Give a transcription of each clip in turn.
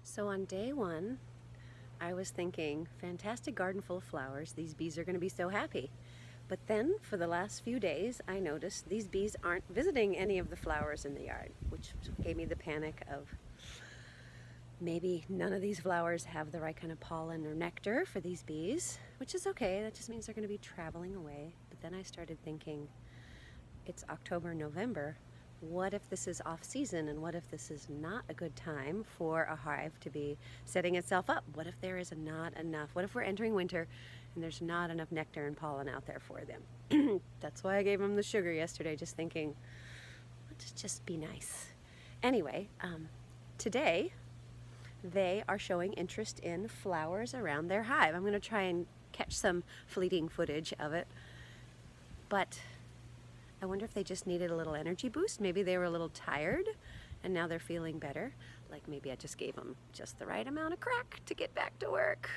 So on day one, I was thinking, fantastic garden full of flowers, these bees are going to be so happy. But then for the last few days, I noticed these bees aren't visiting any of the flowers in the yard, which gave me the panic of maybe none of these flowers have the right kind of pollen or nectar for these bees, which is okay, that just means they're going to be traveling away. But then I started thinking, it's October, November. What if this is off season, and what if this is not a good time for a hive to be setting itself up? What if there is not enough? What if we're entering winter and there's not enough nectar and pollen out there for them? That's why I gave them the sugar yesterday, just thinking, let's just be nice. Anyway, today they are showing interest in flowers around their hive. I'm going to try and catch some fleeting footage of it, but I wonder if they just needed a little energy boost. Maybe they were a little tired and now they're feeling better. Like maybe I just gave them just the right amount of crack to get back to work.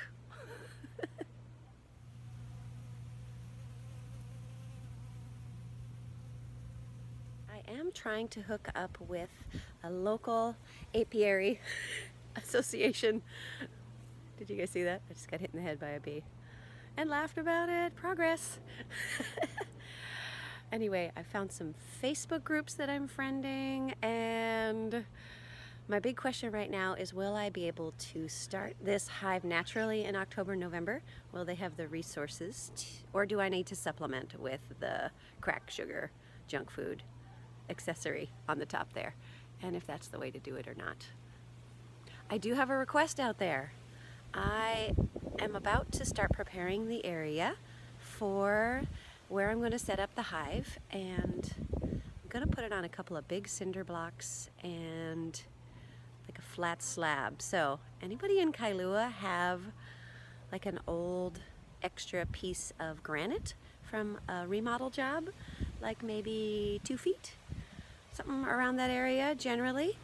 I am trying to hook up with a local apiary association. Did you guys see that? I just got hit in the head by a bee and laughed about it. Progress. Anyway, I found some Facebook groups that I'm friending, and my big question right now is, will I be able to start this hive naturally in October, November? Will they have the resources, or do I need to supplement with the crack, sugar, junk food accessory on the top there? And if that's the way to do it or not. I do have a request out there. I am about to start preparing the area for where I'm going to set up the hive, and I'm going to put it on a couple of big cinder blocks and like a flat slab. So anybody in Kailua have like an old extra piece of granite from a remodel job, like maybe 2 feet, something around that area generally?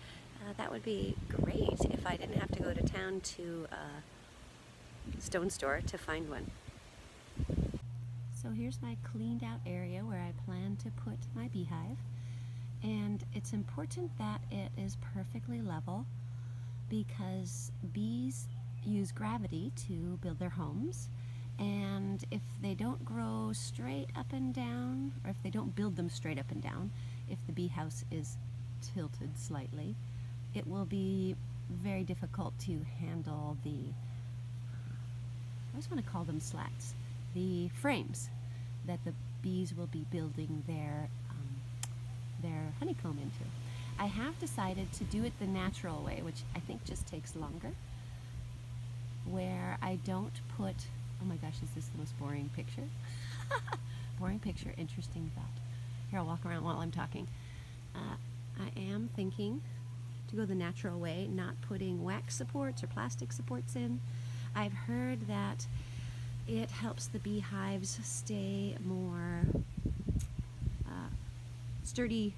That would be great if I didn't have to go to town to a stone store to find one. So here's my cleaned out area where I plan to put my beehive, and it's important that it is perfectly level because bees use gravity to build their homes, and if they don't grow straight up and down, or if they don't build them straight up and down, if the bee house is tilted slightly, it will be very difficult to handle the, I always want to call them slats, the frames that the bees will be building their honeycomb into. I have decided to do it the natural way, which I think just takes longer, where I don't put, oh my gosh, is this the most boring picture? Boring picture, interesting thought. Here, I'll walk around while I'm talking. I am thinking to go the natural way, not putting wax supports or plastic supports in. I've heard that it helps the beehives stay more sturdy,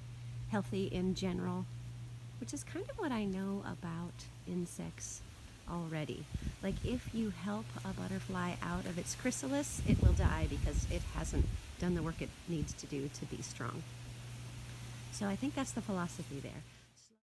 healthy in general, which is kind of what I know about insects already. Like if you help a butterfly out of its chrysalis, it will die because it hasn't done the work it needs to do to be strong. So I think that's the philosophy there.